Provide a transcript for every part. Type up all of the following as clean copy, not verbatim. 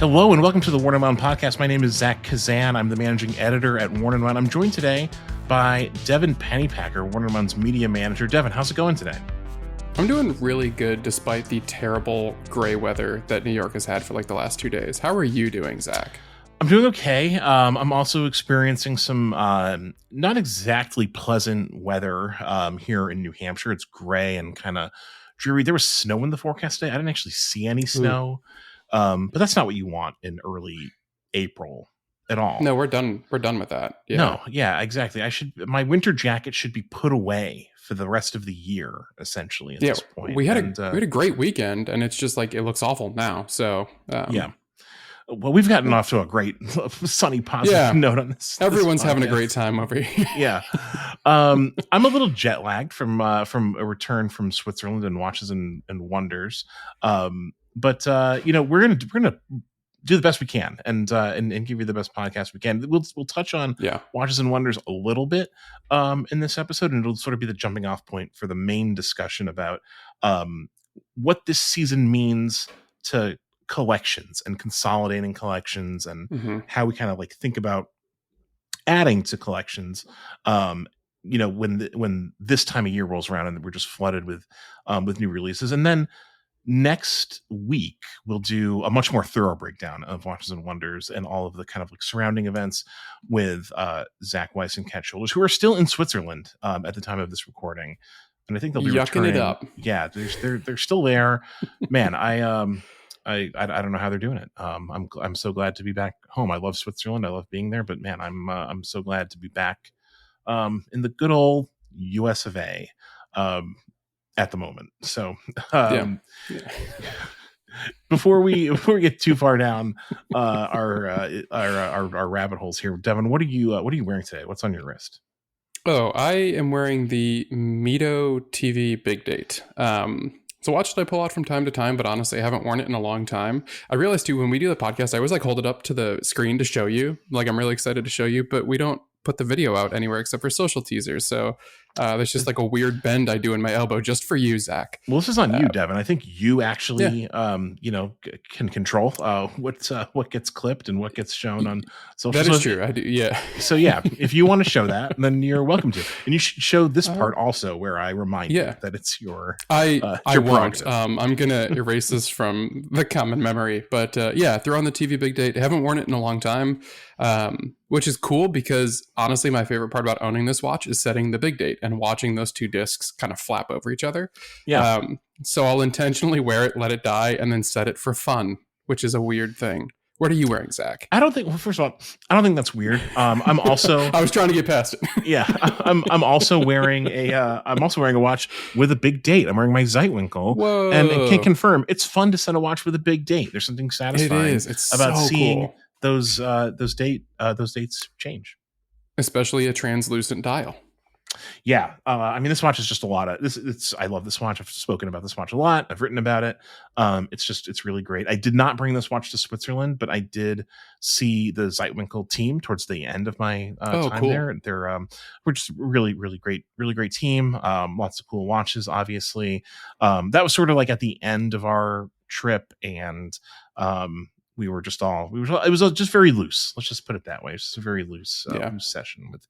Hello and welcome to the Warren and Wine podcast. My name is Zach Kazan. I'm the managing editor at Warren and Wine. I'm joined today by Devin Pennypacker, Warren and Wine's media manager. Devin, how's it going today? I'm doing really good despite the terrible gray weather that New York has had for like the last 2 days. How are you doing, Zach? I'm doing okay. I'm also experiencing some not exactly pleasant weather here in New Hampshire. It's gray and kind of dreary. There was snow in the forecast today. I didn't actually see any snow. But that's not what you want in early April at all. No, we're done. We're done with that. Yeah. No, yeah, exactly. My winter jacket should be put away for the rest of the year, essentially. At this point, we had a great weekend, and it's just like it looks awful now. So yeah. Well, we've gotten off to a great, sunny, positive note on this. Everyone's having a great time over here. Yeah, I'm a little jet lagged from a return from Switzerland and Watches and Wonders. But we're gonna do the best we can and give you the best podcast we can. We'll touch on Watches and Wonders a little bit in this episode, and it'll sort of be the jumping off point for the main discussion about what this season means to collections and consolidating collections and how we kind of like think about adding to collections. When this time of year rolls around and we're just flooded with new releases, and then next week, we'll do a much more thorough breakdown of Watches and Wonders and all of the kind of like surrounding events with Zach Weiss and Kat Shoulders, who are still in Switzerland at the time of this recording, and I think they'll be yucking returning. It up. Yeah, they're still there. Man, I don't know how they're doing it. I'm so glad to be back home. I love Switzerland. I love being there, but man, I'm so glad to be back in the good old US of A. At the moment. So before we get too far down our rabbit holes here, Devin, what are you wearing today? What's on your wrist? Oh, I am wearing the Mito TV Big Date. It's a watch that I pull out from time to time, but honestly, I haven't worn it in a long time. I realized too, when we do the podcast, I always like hold it up to the screen to show you. Like I'm really excited to show you, but we don't put the video out anywhere except for social teasers. So there's just like a weird bend I do in my elbow just for you, Zach. Well, this is on you, Devin. I think you actually, can control what gets clipped and what gets shown on social. That is true. I do. Yeah. So yeah, if you want to show that, then you're welcome to. And you should show this part also, where I remind you that it's your. I won't. I'm gonna erase this from the common memory. But throw on the TV Big Date. I haven't worn it in a long time. Which is cool because honestly, my favorite part about owning this watch is setting the Big Date and watching those two discs kind of flap over each other. Yeah. So I'll intentionally wear it, let it die, and then set it for fun, which is a weird thing. What are you wearing, Zach? First of all, I don't think that's weird. I'm also. I was trying to get past it. Yeah, I'm also wearing a watch with a big date. I'm wearing my Zeitwinkel. Whoa. And I can confirm it's fun to set a watch with a big date. There's something satisfying about so seeing cool. those dates change, especially a translucent dial. Yeah, this watch is just a lot of this. I love this watch. I've spoken about this watch a lot. I've written about it. It's really great. I did not bring this watch to Switzerland, but I did see the Zeitwinkel team towards the end of my time there. We're just really great team. Lots of cool watches, obviously. That was sort of like at the end of our trip, and it was just very loose. Let's just put it that way. It's just a very loose session with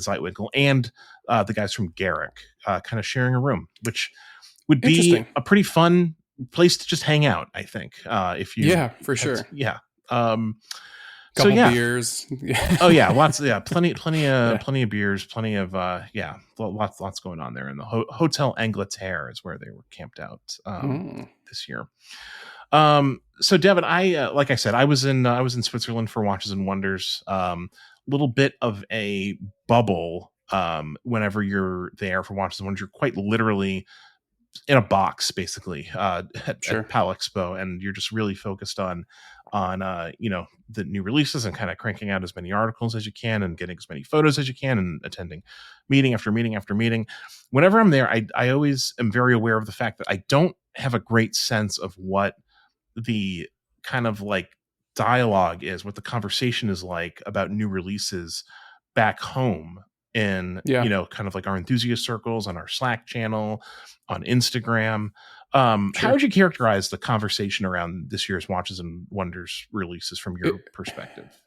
Zeitwinkel and the guys from Garrick kind of sharing a room, which would be a pretty fun place to just hang out, I think. If you for sure. Yeah. Couple beers. Oh yeah, plenty of beers, plenty of lots going on there. And the Hotel Angleterre is where they were camped out this year. So Devin, like I said, I was in Switzerland for Watches and Wonders. Little bit of a bubble. Whenever you're there for Watches and Wonders, you're quite literally in a box, basically, at Pal Expo, and you're just really focused on the new releases and kind of cranking out as many articles as you can and getting as many photos as you can and attending meeting after meeting after meeting. Whenever I'm there, I always am very aware of the fact that I don't have a great sense of what the kind of like dialogue is, what the conversation is like about new releases back home in kind of like our enthusiast circles, on our Slack channel, on Instagram. How would you characterize the conversation around this year's Watches and Wonders releases from your perspective?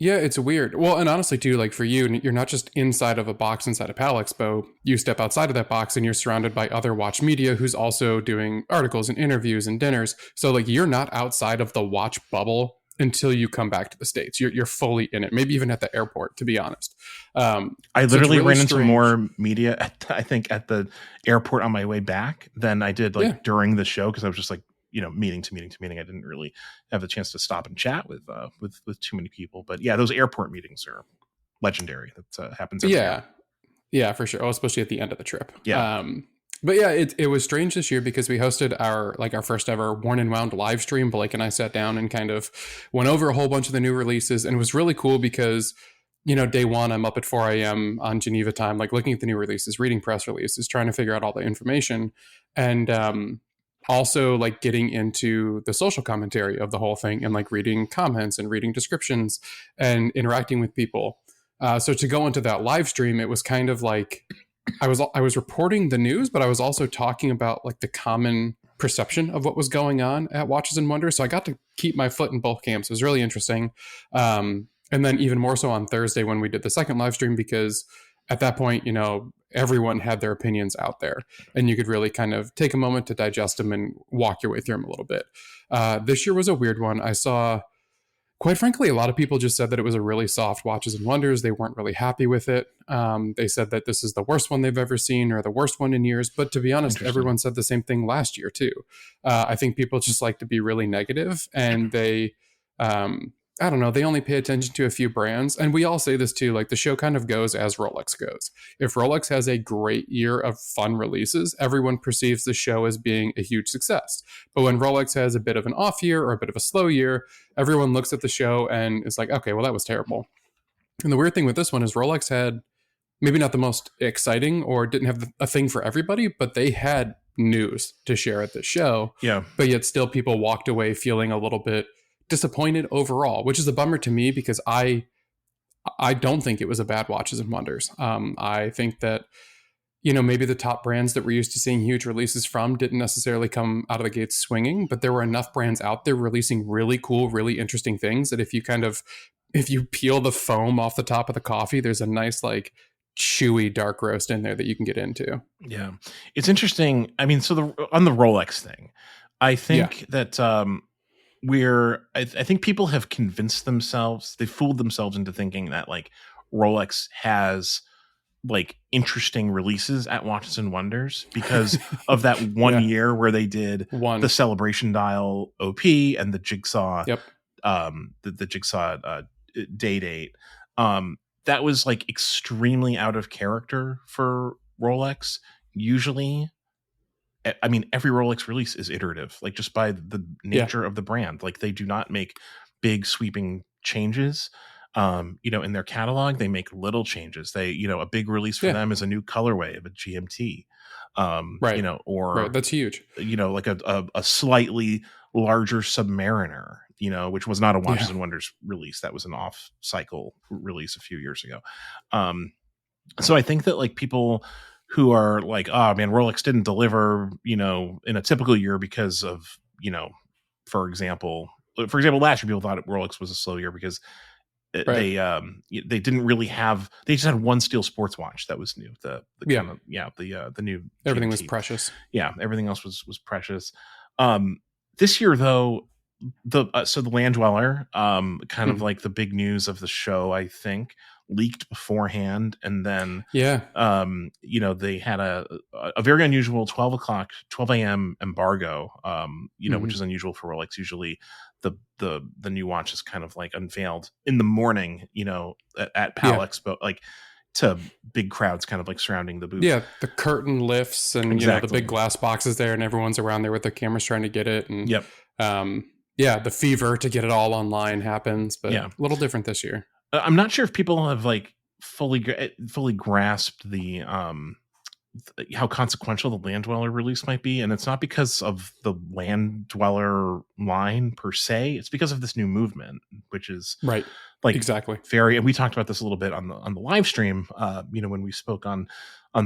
Yeah, it's weird. Well, and honestly, too, like for you, you're not just inside of a box inside a PAL Expo. You step outside of that box and you're surrounded by other watch media who's also doing articles and interviews and dinners. So, like, you're not outside of the watch bubble until you come back to the States. You're fully in it, maybe even at the airport, to be honest. I literally ran into more media, I think, at the airport on my way back than I did during the show, because I was just like, meeting to meeting. I didn't really have the chance to stop and chat with too many people. But yeah, those airport meetings are legendary. That happens every year. Yeah, for sure. Oh, especially at the end of the trip. Yeah. But yeah, it was strange this year because we hosted our first ever Worn and Wound live stream. Blake and I sat down and kind of went over a whole bunch of the new releases, and it was really cool because, day one, I'm up at 4 a.m. on Geneva time, like looking at the new releases, reading press releases, trying to figure out all the information, and also like getting into the social commentary of the whole thing and like reading comments and reading descriptions and interacting with people. So to go into that live stream, it was kind of like I was reporting the news, but I was also talking about like the common perception of what was going on at Watches and Wonders. So I got to keep my foot in both camps. It was really interesting. And then even more so on Thursday when we did the second live stream, because at that point, everyone had their opinions out there and you could really kind of take a moment to digest them and walk your way through them a little bit. This year was a weird one. I saw, quite frankly, a lot of people just said that it was a really soft Watches and Wonders. They weren't really happy with it. They said that this is the worst one they've ever seen or the worst one in years. But to be honest, everyone said the same thing last year too. I think people just like to be really negative, and they, I don't know, they only pay attention to a few brands. And we all say this too, like the show kind of goes as Rolex goes. If Rolex has a great year of fun releases, everyone perceives the show as being a huge success. But when Rolex has a bit of an off year or a bit of a slow year, everyone looks at the show and is like, okay, well, that was terrible. And the weird thing with this one is Rolex had maybe not the most exciting or didn't have a thing for everybody, but they had news to share at the show. Yeah. But yet still people walked away feeling a little bit disappointed overall, which is a bummer to me because I don't think it was a bad Watches and Wonders. I think that, maybe the top brands that we're used to seeing huge releases from didn't necessarily come out of the gates swinging, but there were enough brands out there releasing really cool, really interesting things that if you peel the foam off the top of the coffee, there's a nice like chewy dark roast in there that you can get into. Yeah. It's interesting. I mean, so on the Rolex thing, I think that, I think people have convinced themselves, they fooled themselves into thinking that like Rolex has like interesting releases at Watches and Wonders because of that one year where they did the Celebration Dial OP and the Jigsaw, the Jigsaw day date. That was like extremely out of character for Rolex. Usually, I mean, every Rolex release is iterative, like just by the nature of the brand. Like they do not make big sweeping changes. In their catalog, they make little changes. They, a big release for them is a new colorway of a GMT. Or that's huge. Like a slightly larger Submariner, which was not a Watches and Wonders release. That was an off cycle release a few years ago. So I think that like people who are like, oh man, Rolex didn't deliver, in a typical year because of, for example, last year people thought Rolex was a slow year because they didn't really have, they just had one steel sports watch that was new. The new everything GMT was precious. Yeah, everything else was precious. This year though, the Land Dweller, kind of like the big news of the show, I think, leaked beforehand, and then they had a very unusual 12 a.m. embargo, which is unusual for Rolex. Usually the new watch is kind of like unveiled in the morning, at PAL Expo, like to big crowds kind of like surrounding the booth. Yeah, the curtain lifts and the big glass boxes there, and everyone's around there with their cameras trying to get it. And the fever to get it all online happens, but a little different this year. I'm not sure if people have like fully grasped the how consequential the Land Dweller release might be, and it's not because of the Land Dweller line per se. It's because of this new movement, which is like Exactly. very, and we talked about this a little bit on the live stream, when we spoke on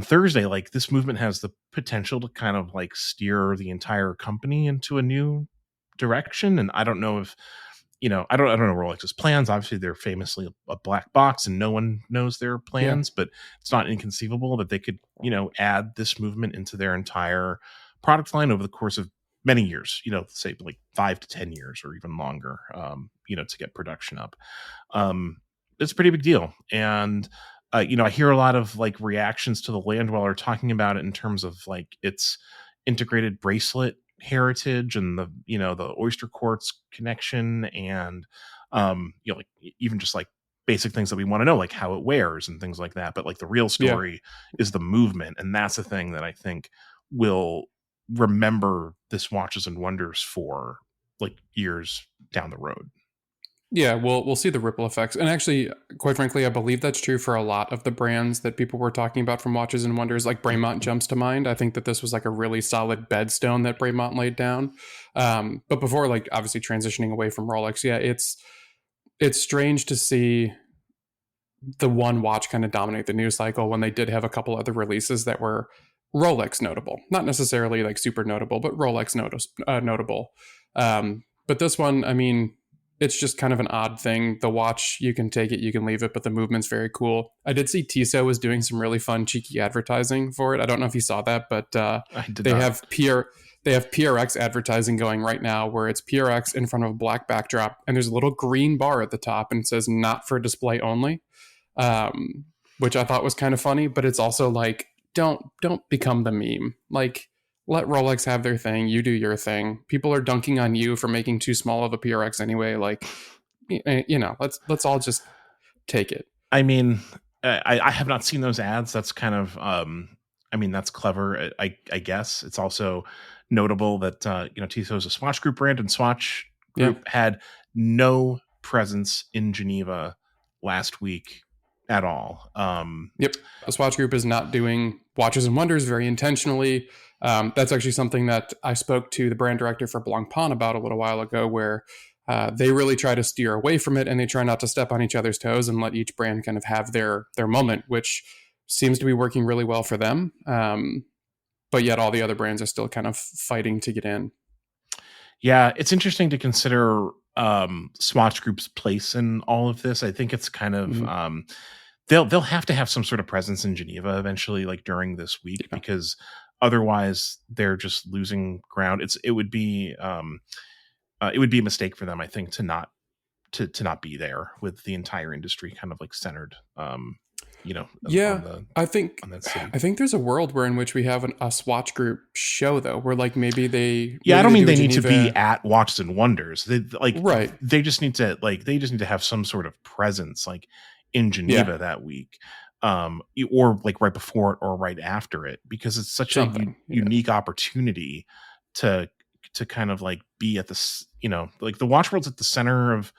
Thursday. Like, this movement has the potential to kind of like steer the entire company into a new direction. And I don't know if, I don't know Rolex's plans. Obviously, they're famously a black box, and no one knows their Yeah. plans. But it's not inconceivable that they could, add this movement into their entire product line over the course of many years. Say like 5 to 10 years or even longer. To get production up. It's a pretty big deal. And I hear a lot of like reactions to the Land Dweller talking about it in terms of like its integrated bracelet heritage and the oyster quartz connection, and like even just like basic things that we want to know, like how it wears and things like that. But like the real Yeah. story is the movement, and that's the thing that I think will remember this Watches and Wonders for like years down the road. Yeah, we'll see the ripple effects. And actually, quite frankly, I believe that's true for a lot of the brands that people were talking about from Watches and Wonders. Like Bremont jumps to mind. I think that this was like a really solid bedstone that Bremont laid down. But before, like, obviously transitioning away from Rolex, yeah, it's strange to see the one watch kind of dominate the news cycle when they did have a couple other releases that were Rolex notable. Not necessarily like super notable, but Rolex notable. But this one, I mean, it's just kind of an odd thing. The watch, you can take it, you can leave it, but the movement's very cool. I did see Tissot was doing some really fun, cheeky advertising for it. I don't know if you saw that, but I did they not. have they have PRX advertising going right now, where it's PRX in front of a black backdrop, and there's a little green bar at the top, and it says "Not for display only," which I thought was kind of funny. But it's also like, don't become the meme. Like, let Rolex have their thing. You do your thing. People are dunking on you for making too small of a PRX anyway. Like, let's all just take it. I mean, I have not seen those ads. That's kind of, that's clever. I guess it's also notable that Tissot is a Swatch Group brand, and Swatch Group had no presence in Geneva last week at all. Yep, the Swatch Group is not doing Watches and Wonders very intentionally. That's actually something that I spoke to the brand director for Blancpain about a little while ago, where they really try to steer away from it, and they try not to step on each other's toes and let each brand kind of have their moment, which seems to be working really well for them. But yet all the other brands are still kind of fighting to get in. Yeah, it's interesting to consider Swatch Group's place in all of this. I think it's kind of they'll have to have some sort of presence in Geneva eventually, like during this week, because otherwise they're just losing ground. It would be a mistake for them, I think, to not be there with the entire industry kind of like centered. I think on that city. I think there's a world where in which we have a Swatch Group show, though, where like maybe they I don't mean they need to be at Watches and Wonders. Right. They just need to have some sort of presence like in Geneva that week, or like right before it or right after it, because it's such a unique opportunity to kind of like be at this, like the watch world's at the center of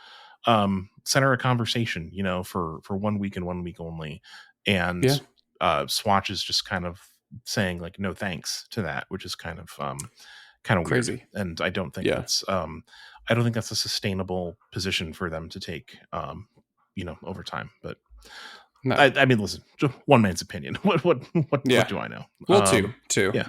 conversation, for 1 week and 1 week only. And Swatch is just kind of saying like, no thanks to that, which is kind of crazy. weird. And I don't think that's a sustainable position for them to take, over time. But no. I mean, listen, one man's opinion. What do I know? Well, two. Yeah.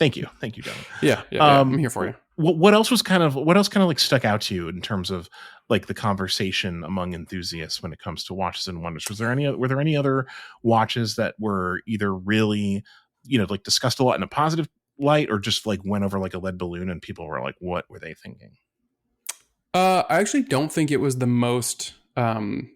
Thank you, Devin. Yeah. I'm here for you. What else kind of like stuck out to you in terms of like the conversation among enthusiasts when it comes to Watches and Wonders? Were there any other watches that were either really, like discussed a lot in a positive light, or just like went over like a lead balloon and people were like, what were they thinking? I actually don't think it was the most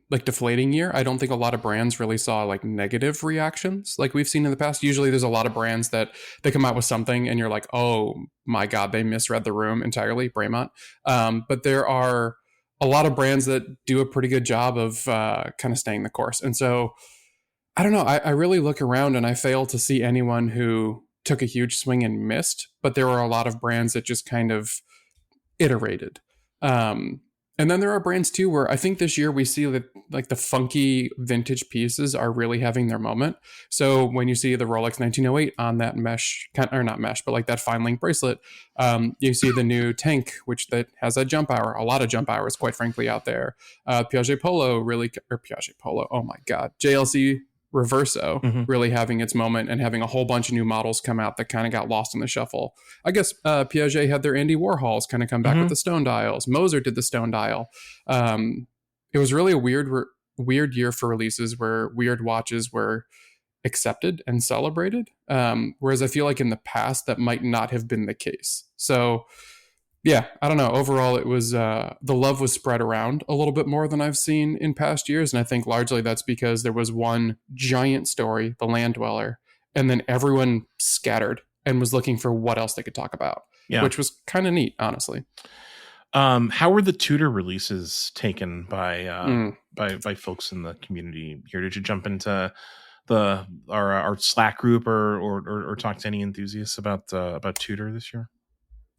like deflating year. I don't think a lot of brands really saw like negative reactions like we've seen in the past. Usually there's a lot of brands that they come out with something and you're like, oh my God, they misread the room entirely, Bremont. But there are a lot of brands that do a pretty good job of kind of staying the course. And so I don't know, I really look around and I fail to see anyone who took a huge swing and missed, but there were a lot of brands that just kind of iterated. And then there are brands too where I think this year we see that like the funky vintage pieces are really having their moment. So when you see the Rolex 1908 on that mesh, or not mesh, but like that fine link bracelet, you see the new Tank, which that has a jump hour, a lot of jump hours, quite frankly, out there. Piaget Polo or Piaget Polo, oh my God, JLC Reverso Mm-hmm. really having its moment and having a whole bunch of new models come out that kind of got lost in the shuffle. I guess Piaget had their Andy Warhols kind of come back with Mm-hmm. the stone dials. Moser did the stone dial. It was really a weird year for releases where weird watches were accepted and celebrated. Whereas I feel like in the past that might not have been the case. So yeah, I don't know. Overall, it was the love was spread around a little bit more than I've seen in past years, and I think largely that's because there was one giant story, the Land Dweller, and then everyone scattered and was looking for what else they could talk about, Yeah. which was kind of neat, honestly. How were the Tudor releases taken Mm. by folks in the community here? Did you jump into our Slack group or talk to any enthusiasts about Tudor this year?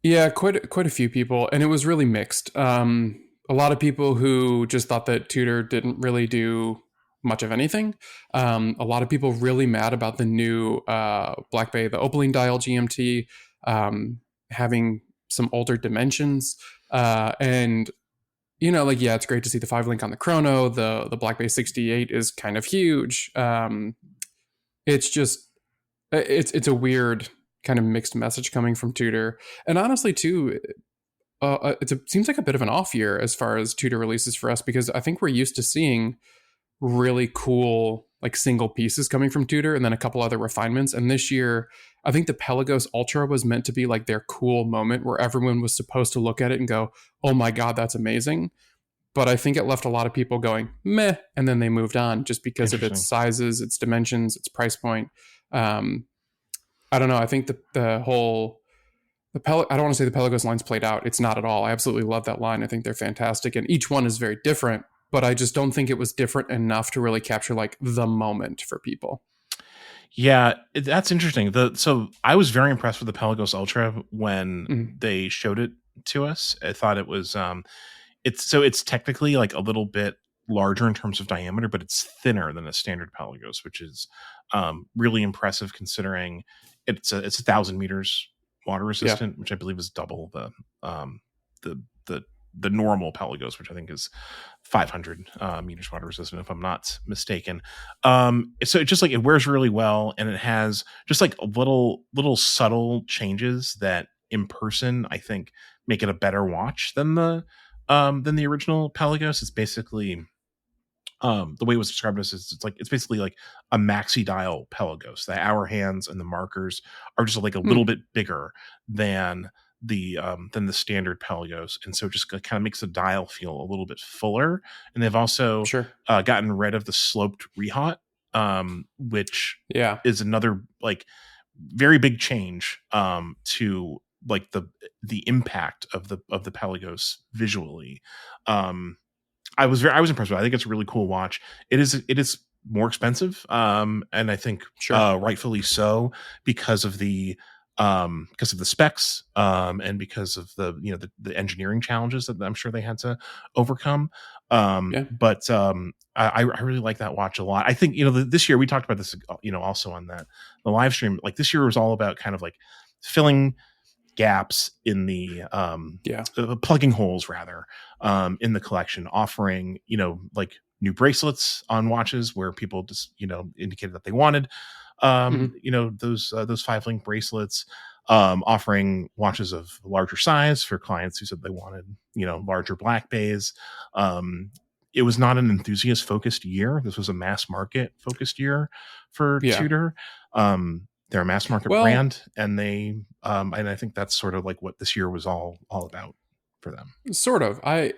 Yeah, quite a few people, and it was really mixed. A lot of people who just thought that Tudor didn't really do much of anything. A lot of people really mad about the new Black Bay, the Opaline dial GMT, having some older dimensions, and like yeah, it's great to see the 5 link on the chrono. The Black Bay 68 is kind of huge. It's just it's a weird kind of mixed message coming from Tudor, and honestly too, seems like a bit of an off year as far as Tudor releases for us, because I think we're used to seeing really cool like single pieces coming from Tudor and then a couple other refinements. And this year, I think the Pelagos Ultra was meant to be like their cool moment where everyone was supposed to look at it and go, "Oh my God, that's amazing." But I think it left a lot of people going meh, and then they moved on just because of its Interesting. sizes, its dimensions, its price point. Um, I don't know. I think the whole I don't want to say the Pelagos line's played out. It's not at all. I absolutely love that line. I think they're fantastic, and each one is very different. But I just don't think it was different enough to really capture like the moment for people. Yeah, that's interesting. So I was very impressed with the Pelagos Ultra when Mm-hmm. they showed it to us. I thought it was it's technically like a little bit larger in terms of diameter, but it's thinner than a standard Pelagos, which is really impressive considering it's 1,000 meters water Yeah, resistant, which I believe is double the the the normal Pelagos, which I think is 500 meters water resistant, if I'm not mistaken. So it just like it wears really well, and it has just like little subtle changes that in person I think make it a better watch than the original Pelagos. It's basically the way it was described to us is it's basically like a maxi dial Pelagos. The hour hands and the markers are just like a hmm, little bit bigger than the standard Pelagos, and so it just kind of makes the dial feel a little bit fuller. And they've also sure. gotten rid of the sloped rehaut, which Yeah, is another like very big change to like the impact of the Pelagos visually. Um, I was impressed with it. I think it's a really cool watch. It is more expensive, and I think sure. rightfully so because of the specs, and because of the engineering challenges that I'm sure they had to overcome. Yeah. But I really like that watch a lot. I think this year we talked about this also on the live stream. Like this year was all about kind of like filling gaps in Yeah. plugging holes rather in the collection, offering like new bracelets on watches where people just indicated that they wanted Hmm. those 5 link bracelets, offering watches of larger size for clients who said they wanted larger black bays. It was not an enthusiast focused year. This was a mass market focused year for Yeah. Tudor. They're a mass market Well, brand, and and I think that's sort of like what this year was all about for them. sort of. I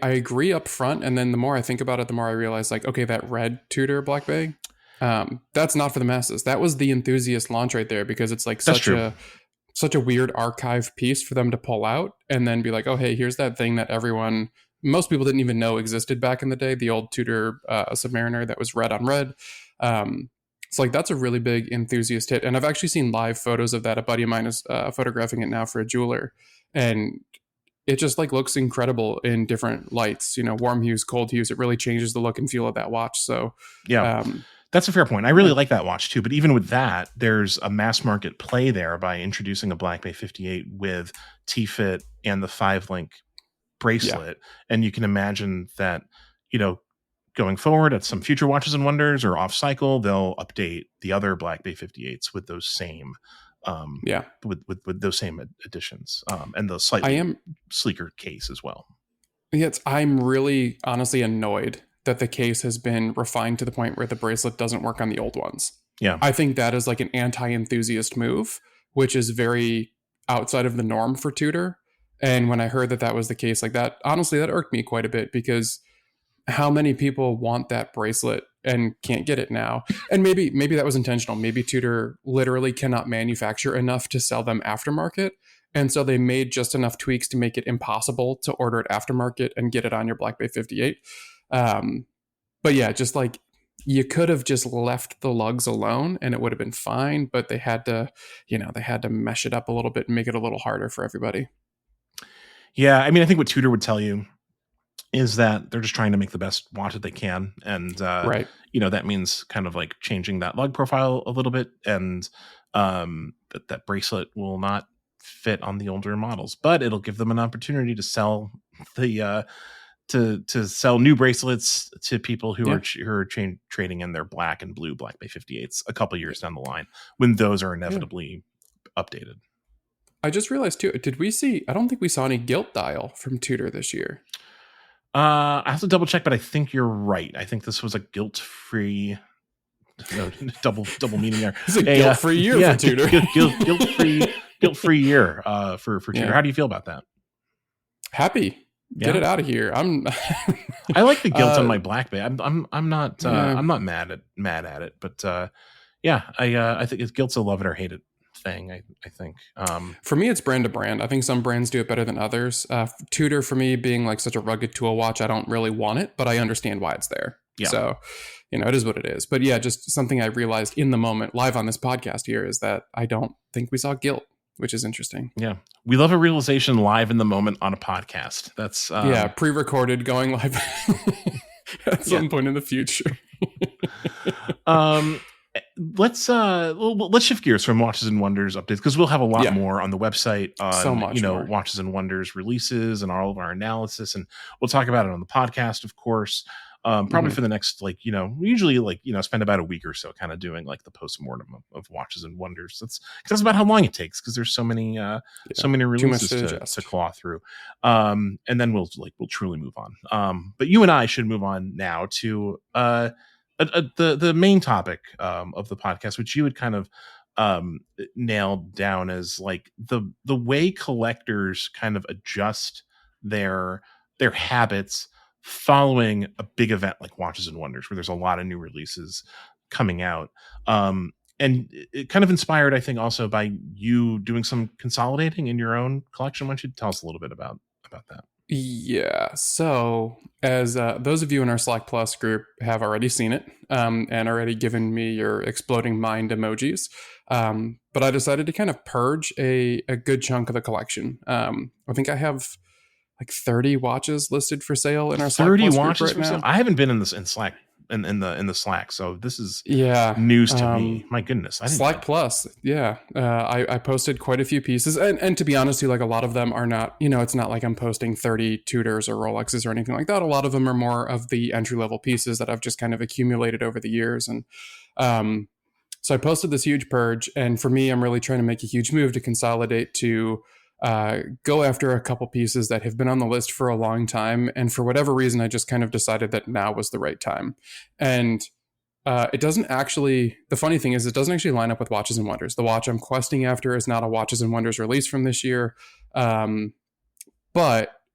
agree up front, and then the more I think about it, the more I realize like, okay, that red Tudor Black Bay, that's not for the masses. That was the enthusiast launch right there, because it's like That's true. such a weird archive piece for them to pull out and then be like, oh hey, here's that thing that most people didn't even know existed back in the day, the old Tudor Submariner that was red on red. It's like that's a really big enthusiast hit, and I've actually seen live photos of that. A buddy of mine is photographing it now for a jeweler, and it just like looks incredible in different lights, warm hues, cold hues. It really changes the look and feel of that watch. So Yeah. That's a fair point. I really like that watch too. But even with that, there's a mass market play there by introducing a Black Bay 58 with T-Fit and the 5-link bracelet. And you can imagine that, going forward at some future Watches and Wonders or off cycle, they'll update the other Black Bay 58s with those same with those same additions, and the slightly sleeker case as well. Yes, I'm really honestly annoyed that the case has been refined to the point where the bracelet doesn't work on the old ones. Yeah. I think that is like an anti-enthusiast move, which is very outside of the norm for Tudor. And when I heard that that was the case, like that, honestly, that irked me quite a bit, because how many people want that bracelet and can't get it now? And maybe that was intentional. Maybe Tudor literally cannot manufacture enough to sell them aftermarket. And so they made just enough tweaks to make it impossible to order it aftermarket and get it on your Black Bay 58. But yeah, just like, you could have just left the lugs alone and it would have been fine, but they had to mesh it up a little bit and make it a little harder for everybody. Yeah. I mean, I think what Tudor would tell you is that they're just trying to make the best watch that they can. And, that means kind of like changing that lug profile a little bit. And that bracelet will not fit on the older models, but it'll give them an opportunity to sell the to sell new bracelets to people who are trading in their black and blue Black Bay 58s a couple years down the line, when those are inevitably updated. I just realized too, I don't think we saw any gilt dial from Tudor this year. I have to double check, but I think you're right. I think this was a guilt-free, double meaning there. It's a guilt-free year for Tudor. guilt-free year for Tudor. Yeah. How do you feel about that? Happy. Get it out of here. I like the gilt on my Black Bay. I'm not mad at it, but I think it's gilt's a love it or hate it thing. I think for me it's brand to brand. I think some brands do it better than others. Tudor, for me, being like such a rugged tool watch, I don't really want it, but I understand why it's there. So it is what it is. But yeah, just something I realized in the moment live on this podcast here is that I don't think we saw gilt, which is interesting. Yeah. We love a realization live in the moment on a podcast. That's pre-recorded, going live at some point in the future. Let's shift gears from Watches and Wonders updates, because we'll have a lot more on the website on so much more. Watches and Wonders releases and all of our analysis, and we'll talk about it on the podcast, of course. Probably for the next, we usually spend about a week or so kind of doing like the post-mortem of Watches and Wonders. That's about how long it takes, because there's so many releases to claw through. And then we'll truly move on. But you and I should move on now to the main topic of the podcast, which you had kind of nailed down as like the way collectors kind of adjust their habits following a big event like Watches and Wonders, where there's a lot of new releases coming out. And it kind of inspired, I think, also by you doing some consolidating in your own collection. Why don't you tell us a little bit about that? Yeah. So as those of you in our Slack Plus group have already seen it and already given me your exploding mind emojis, but I decided to kind of purge a good chunk of the collection. I think I have like 30 watches listed for sale in our Slack 30 Plus watches group right for now. sale. I haven't been in Slack in the Slack, so this is news to me. My goodness, I didn't Slack know. Plus, I posted quite a few pieces, and to be honest, like a lot of them are not. It's not like I'm posting 30 Tudors or Rolexes or anything like that. A lot of them are more of the entry level pieces that I've just kind of accumulated over the years, and so I posted this huge purge. And for me, I'm really trying to make a huge move to consolidate to go after a couple pieces that have been on the list for a long time. And for whatever reason, I just kind of decided that now was the right time. And it doesn't actually, the funny thing is, it doesn't actually line up with Watches and Wonders. The watch I'm questing after is not a Watches and Wonders release from this year. But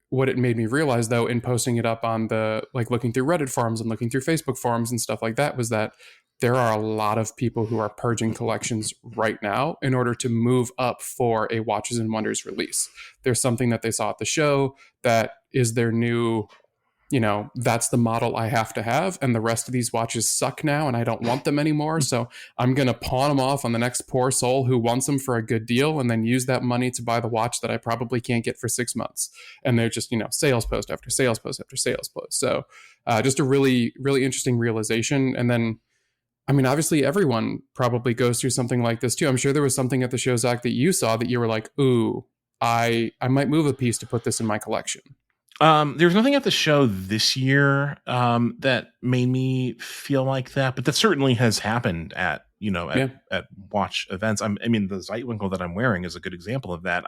what it made me realize, though, in posting it up on looking through Reddit forums and looking through Facebook forums and stuff like that, was that there are a lot of people who are purging collections right now in order to move up for a Watches and Wonders release. There's something that they saw at the show that is their new that's the model I have to have, and the rest of these watches suck now, and I don't want them anymore. So I'm gonna pawn them off on the next poor soul who wants them for a good deal, and then use that money to buy the watch that I probably can't get for 6 months. And they're just sales post after sales post after sales post. So just a really really interesting realization. And then, I mean, obviously everyone probably goes through something like this too. I'm sure there was something at the show, Zach, that you saw that you were like, ooh, I might move a piece to put this in my collection. There's nothing at the show this year that made me feel like that, but that certainly has happened at at watch events. I mean, the Zeitwinkel that I'm wearing is a good example of that.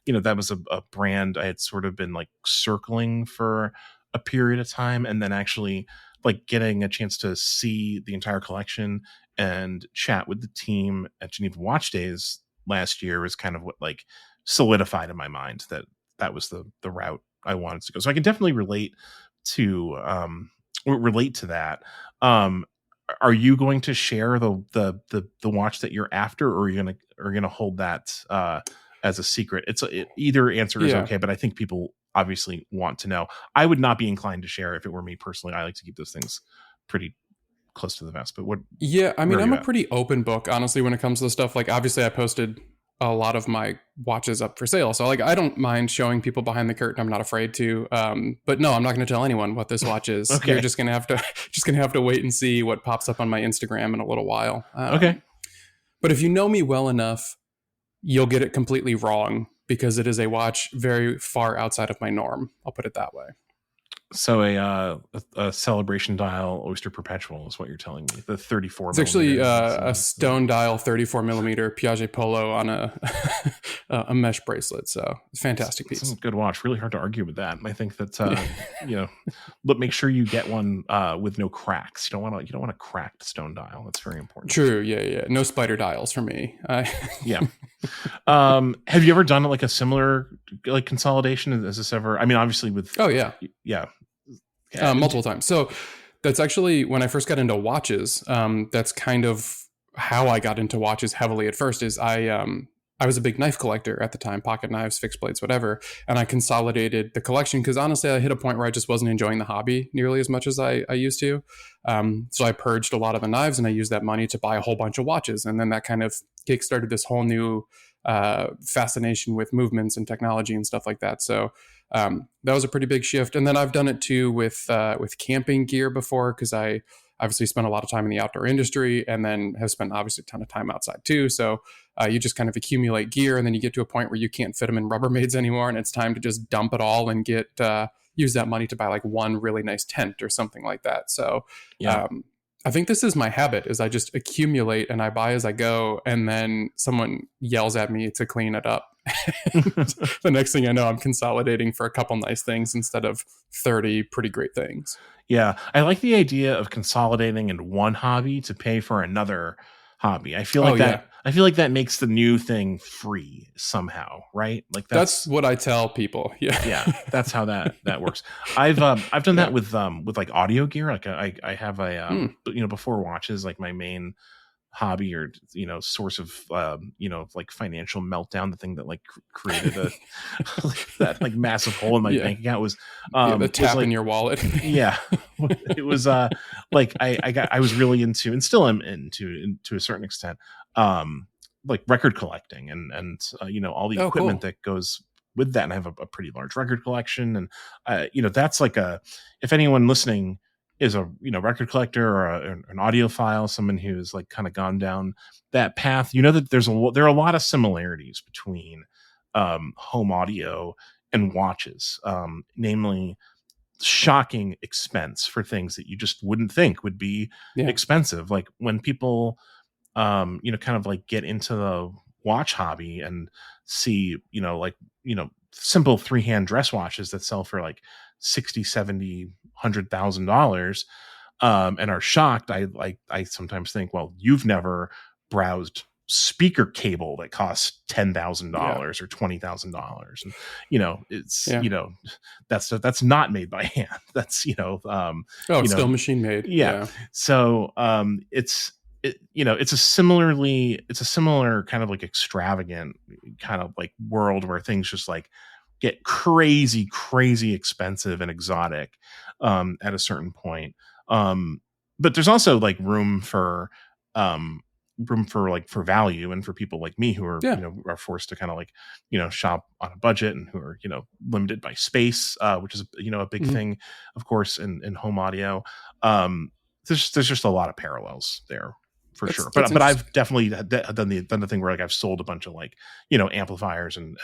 That was a brand I had sort of been like circling for a period of time, and then actually like getting a chance to see the entire collection and chat with the team at Geneva Watch Days last year was kind of what like solidified in my mind that that was the route I wanted to go. So I can definitely relate to that. Um, are you going to share the watch that you're after, or are you gonna hold that as a secret? Either answer is okay, but I think people obviously want to know. I would not be inclined to share if it were me personally. I like to keep those things pretty close to the vest. But what? Yeah, I mean, I'm a pretty open book, honestly, when it comes to the stuff. Like, obviously, I posted a lot of my watches up for sale, so like I don't mind showing people behind the curtain. I'm not afraid to. But no, I'm not going to tell anyone what this watch is. Okay. You're just gonna have to wait and see what pops up on my Instagram in a little while. Okay. But if you know me well enough, you'll get it completely wrong, because it is a watch very far outside of my norm. I'll put it that way. So a celebration dial Oyster Perpetual is what you're telling me. The 34. It's actually a stone dial 34 millimeter Piaget Polo on a mesh bracelet. So it's a fantastic piece. It's a good watch. Really hard to argue with that. I think that but make sure you get one with no cracks. You don't want a cracked stone dial. That's very important. True. Yeah. No spider dials for me. Yeah. Have you ever done like a similar like consolidation? Has this ever? I mean, obviously with. Oh yeah. Yeah. Multiple times. So that's actually when I first got into watches. That's kind of how I got into watches heavily at first. Is I was a big knife collector at the time, pocket knives, fixed blades, whatever. And I consolidated the collection because honestly, I hit a point where I just wasn't enjoying the hobby nearly as much as I used to. So I purged a lot of the knives, and I used that money to buy a whole bunch of watches. And then that kind of kickstarted this whole new fascination with movements and technology and stuff like that. So that was a pretty big shift. And then I've done it too with camping gear before, because I obviously spent a lot of time in the outdoor industry, and then have spent obviously a ton of time outside too. So you just kind of accumulate gear, and then you get to a point where you can't fit them in Rubbermaids anymore, and it's time to just dump it all and use that money to buy like one really nice tent or something like that. So I think this is my habit, is I just accumulate and I buy as I go, and then someone yells at me to clean it up. The next thing I know, I'm consolidating for a couple nice things instead of 30 pretty great things. Yeah, I like the idea of consolidating in one hobby to pay for another hobby. I feel like that. Yeah. I feel like that makes the new thing free somehow, right? Like that's what I tell people. Yeah, that's how that works. I've done that with like audio gear. Like I have a before watches, like my main hobby or source of like financial meltdown, the thing that like created that like massive hole in my bank account was the tap in your wallet. Yeah, it was like I was really into, and still am into to a certain extent, like record collecting and all the equipment that goes with that. And I have a pretty large record collection, and that's like if anyone listening is a record collector or an audiophile, someone who's like kind of gone down that path, that there are a lot of similarities between home audio and watches, namely shocking expense for things that you just wouldn't think would be expensive. Like when people kind of like get into the watch hobby and see simple 3-hand dress watches that sell for like 60, 70, $100,000 and are shocked. I sometimes think, well, you've never browsed speaker cable that costs $10,000 or $20,000, and it's that's not made by hand. That's still machine made. So it's a similar kind of like extravagant kind of like world where things just like get crazy expensive and exotic. at a certain point. But there's also like room for like for value, and for people like me who are Yeah. are forced to kind of like shop on a budget, and who are limited by space, which is a big Mhm. thing, of course, in home audio. um there's just a lot of parallels there, for sure. That's But interesting. I've definitely done the thing where like I've sold a bunch of like amplifiers and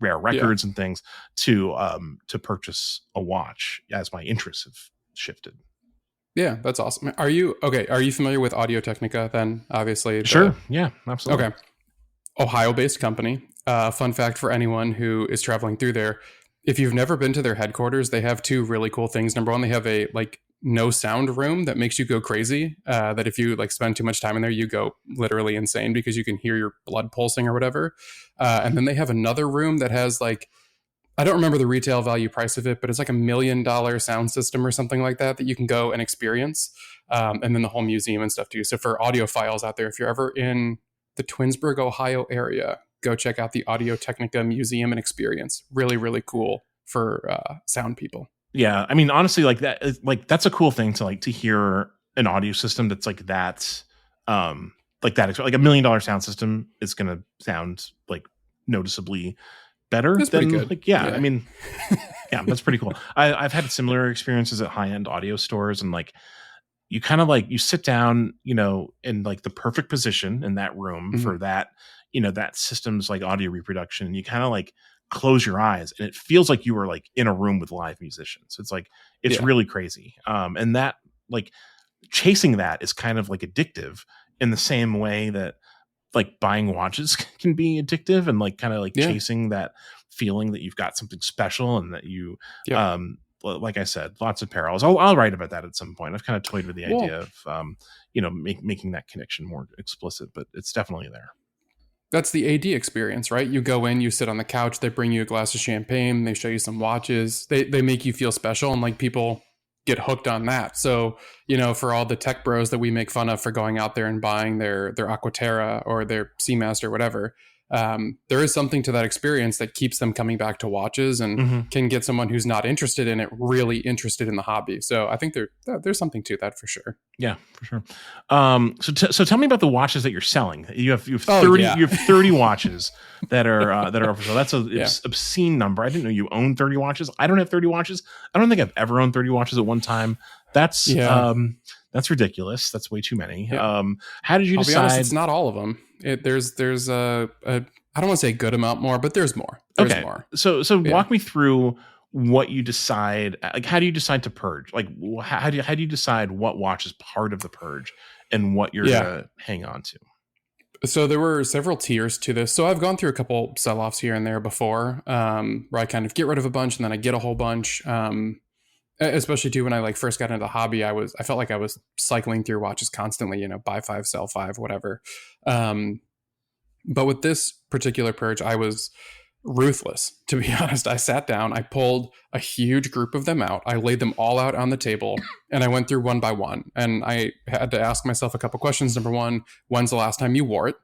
rare Yeah. records and things to purchase a watch, as my interests have shifted. Yeah, that's awesome. Are you okay? Are you familiar with Audio Technica then? Obviously, Sure, yeah, absolutely. okay, Ohio-based company. Fun fact for anyone who is traveling through there: if you've never been to their headquarters, they have two really cool things. Number one, they have a like no sound room that makes you go crazy. That if you like spend too much time in there, you go literally insane because you can hear your blood pulsing or whatever. And then they have another room that has like, I don't remember the retail value price of it, but it's like $1 million sound system or something like that you can go and experience. And then the whole museum and stuff too. So for audiophiles out there, if you're ever in the Twinsburg, Ohio area, go check out the Audio Technica Museum and Experience. Really, really cool for sound people. Yeah, I mean, honestly, like that like that's a cool thing to like to hear an audio system that's like that, like $1 million sound system is going to sound like noticeably better That's pretty than good. like, yeah, I mean, yeah, that's pretty cool. I've had similar experiences at high-end audio stores, and like you kind of like you sit down, in like the perfect position in that room Mhm. for that, that system's like audio reproduction, and you kind of like close your eyes, and it feels like you were like in a room with live musicians. It's like it's Yeah. really crazy. And that like chasing that is kind of like addictive, in the same way that like buying watches can be addictive, and like kind of like Yeah. chasing that feeling that you've got something special, and that you Yep. like I said, lots of parallels. I'll write about that at some point. I've kind of toyed with the Well, idea of making that connection more explicit, but it's definitely there. that's the AD experience, right? You go in, you sit on the couch, they bring you a glass of champagne, they show you some watches, they make you feel special, and like people get hooked on that. So, for all the tech bros that we make fun of for going out there and buying their Aquaterra or their Seamaster or whatever, there is something to that experience that keeps them coming back to watches and Mm-hmm. can get someone who's not interested in it really interested in the hobby. So I think there's something to that for sure. Yeah, for sure. So tell me about the watches that you're selling. You have 30 Oh, yeah. you have 30 watches that are for sale. That's a Yeah. obscene number. I didn't know you own 30 watches. I don't have 30 watches. I don't think I've ever owned 30 watches at one time. Yeah. That's ridiculous. That's way too many. Yeah. How did you I'll be honest, decide? it's not all of them. There's a I don't want to say a good amount more, but there's more. There's Okay, more. so Yeah. walk me through what you decide. Like, how do you decide to purge? Like, how do you decide what watch is part of the purge and what you're Yeah. gonna hang on to? So there were several tiers to this. So I've gone through a couple sell-offs here and there before, where I kind of get rid of a bunch and then I get a whole bunch. Especially too when I like first got into the hobby, I felt like I was cycling through watches constantly. Buy five, sell five, whatever. But with this particular purge, I was ruthless, to be honest. I sat down, I pulled a huge group of them out, I laid them all out on the table, and I went through one by one. And I had to ask myself a couple questions. Number one, when's the last time you wore it?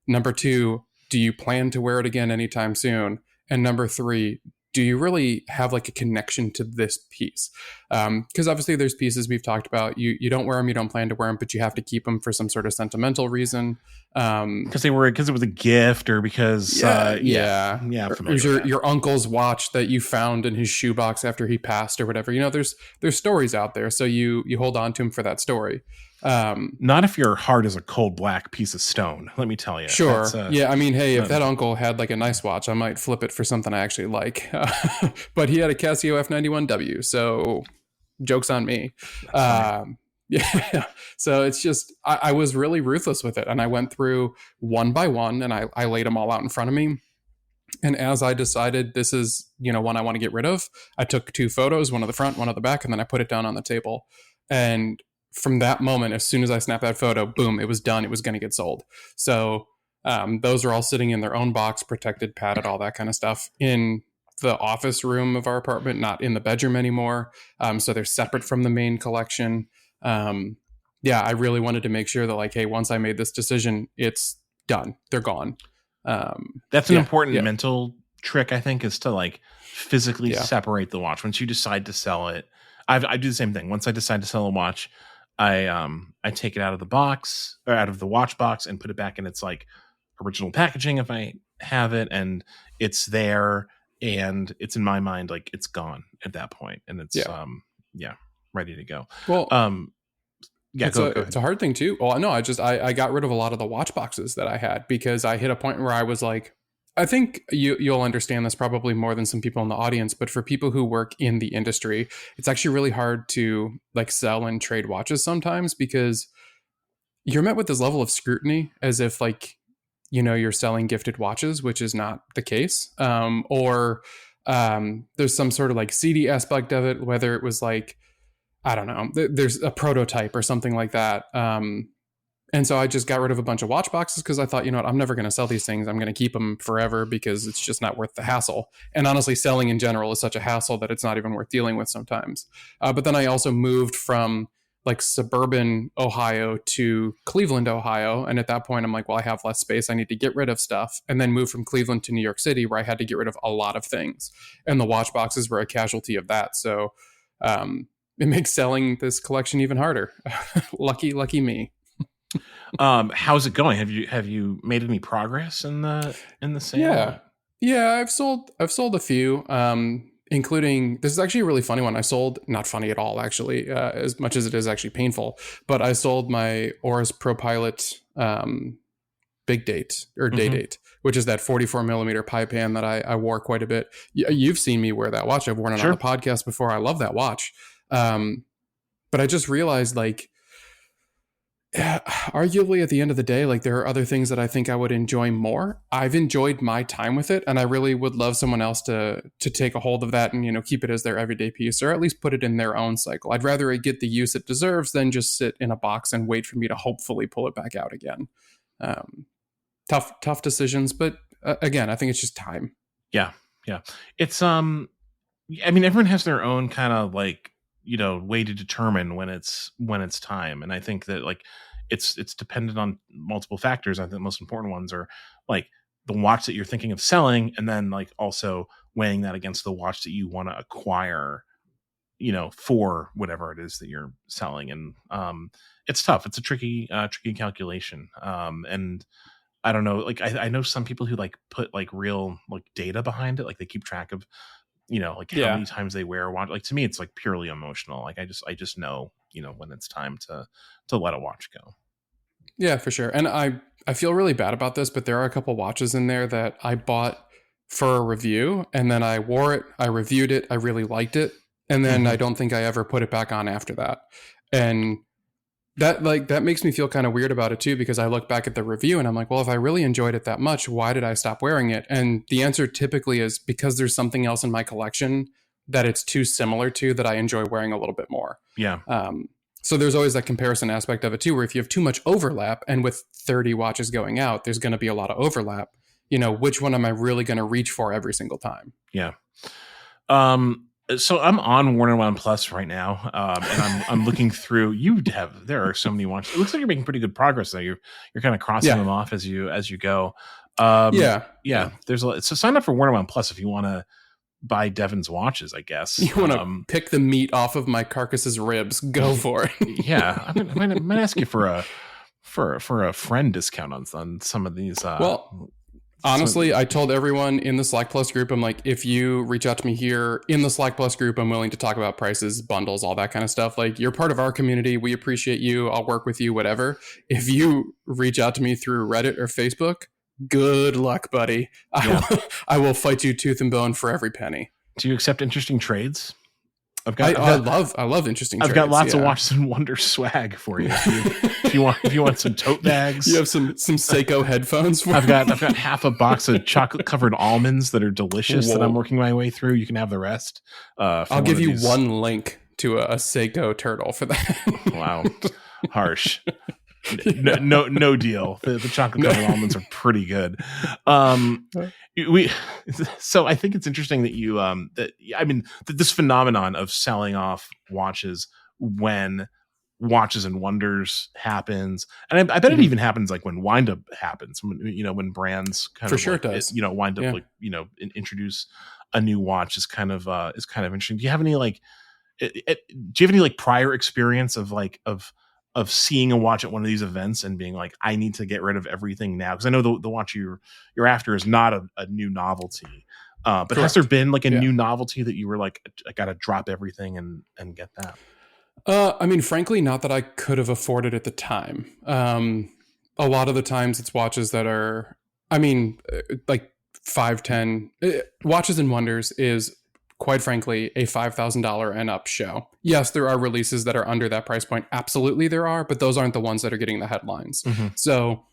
Number two, do you plan to wear it again anytime soon? And number three, do you really have like a connection to this piece? Because obviously there's pieces we've talked about. You don't wear them, you don't plan to wear them, but you have to keep them for some sort of sentimental reason. Because it was a gift, or because yeah. I'm Or familiar with that. your uncle's watch that you found in his shoebox after he passed or whatever. There's stories out there, so you hold on to him for that story. Not if your heart is a cold black piece of stone. Let me tell you. Sure. Yeah. I mean, hey, if no. that uncle had like a nice watch, I might flip it for something I actually like. But he had a Casio F91W, so joke's on me. Yeah. So it's just, I was really ruthless with it. And I went through one by one and I laid them all out in front of me. And as I decided this is, one I want to get rid of, I took two photos, one of the front, one of the back, and then I put it down on the table. And from that moment, as soon as I snapped that photo, boom, it was done. It was going to get sold. So those are all sitting in their own box, protected, padded, all that kind of stuff in the office room of our apartment, not in the bedroom anymore. So they're separate from the main collection. I really wanted to make sure that like, hey, once I made this decision, it's done. They're gone. That's an important mental trick, I think, is to like physically separate the watch once you decide to sell it. I do the same thing. Once I decide to sell a watch, I take it out of the box or out of the watch box and put it back in its like original packaging if I have it, and it's there, and it's in my mind like it's gone at that point, and it's ready to go. Well, Yeah, it's go it's ahead. a hard thing too. Well, no, I got rid of a lot of the watch boxes that I had because I hit a point where I was like, I think you'll understand this probably more than some people in the audience, but for people who work in the industry, it's actually really hard to like sell and trade watches sometimes because you're met with this level of scrutiny as if like you're selling gifted watches, which is not the case. Or there's some sort of like seedy aspect of it, whether it was like I don't know, there's a prototype or something like that. And so I just got rid of a bunch of watch boxes because I thought, you know what, I'm never going to sell these things. I'm going to keep them forever because it's just not worth the hassle. And honestly, selling in general is such a hassle that it's not even worth dealing with sometimes. But then I also moved from like suburban Ohio to Cleveland, Ohio. And at that point, I'm like, well, I have less space. I need to get rid of stuff. And then moved from Cleveland to New York City, where I had to get rid of a lot of things. And the watch boxes were a casualty of that. So it makes selling this collection even harder. Lucky me. How's it going? Have you made any progress in the sale? Yeah, I've sold a few, including this is actually a really funny one. I sold, not funny at all actually, as much as it is actually painful, but I sold my Oris Pro Pilot big date or day date, which is that 44 millimeter pie pan that I wore quite a bit. You've seen me wear that watch. I've worn it on the podcast before. I love that watch. But I just realized like, arguably at the end of the day, like there are other things that I think I would enjoy more. I've enjoyed my time with it, and I really would love someone else to take a hold of that and keep it as their everyday piece, or at least put it in their own cycle. I'd rather it get the use it deserves than just sit in a box and wait for me to hopefully pull it back out again. Tough decisions, but again, I think it's just time. Yeah. It's I mean, everyone has their own kind of like way to determine when it's time, and I think that like it's dependent on multiple factors. I think the most important ones are like the watch that you're thinking of selling, and then like also weighing that against the watch that you want to acquire for whatever it is that you're selling. And it's tough. It's a tricky calculation. And I don't know, like I know some people who like put like real like data behind it, like they keep track of like how many times they wear a watch. Like to me, it's like purely emotional. Like I just know, when it's time to let a watch go. Yeah, for sure. And I feel really bad about this, but there are a couple watches in there that I bought for a review, and then I wore it, I reviewed it, I really liked it, and then I don't think I ever put it back on after that. And that makes me feel kind of weird about it too, because I look back at the review and I'm like, well, if I really enjoyed it that much, why did I stop wearing it? And the answer typically is because there's something else in my collection that it's too similar to that I enjoy wearing a little bit more. Yeah. So there's always that comparison aspect of it too, where if you have too much overlap, and with 30 watches going out, there's going to be a lot of overlap. Which one am I really going to reach for every single time? Yeah. So I'm on Warner One Plus right now, and I'm looking through. There are so many watches. It looks like you're making pretty good progress there. You're kind of crossing them off as you go. There's so sign up for Warner One Plus if you want to buy Devin's watches, I guess. You want to pick the meat off of my carcass's ribs? Go for it. Yeah, I might ask you for a friend discount on some of these. Honestly, I told everyone in the Slack Plus group, I'm like, if you reach out to me here in the Slack Plus group, I'm willing to talk about prices, bundles, all that kind of stuff. Like, you're part of our community. We appreciate you. I'll work with you, whatever. If you reach out to me through Reddit or Facebook, good luck, buddy. I will fight you tooth and bone for every penny. Do you accept interesting trades? I love interesting trades. I've got lots of Watches and Wonders swag for you. If you want some tote bags. You have some Seiko headphones for me. I've got half a box of chocolate covered almonds that are delicious that I'm working my way through. You can have the rest. I'll give you one link to a Seiko turtle for that. Wow. Harsh. No deal. The chocolate covered almonds are pretty good. So I think it's interesting that this phenomenon of selling off watches when Watches and Wonders happens, and I bet it even happens like when wind up happens. When brands kind of it does. Wind up introduce a new watch is kind of interesting. Do you have any like do you have any like prior experience of seeing a watch at one of these events and being like, I need to get rid of everything now? Because I know the watch you're after is not a new novelty. But Correct. has there been like a new novelty that you were like, I got to drop everything and get that? I mean, frankly, not that I could have afforded at the time. A lot of the times it's watches that are, I mean, like 510 Watches and Wonders is quite frankly a $5,000 and up show. Yes, there are releases that are under that price point. Absolutely there are, but those aren't the ones that are getting the headlines. Mm-hmm. So,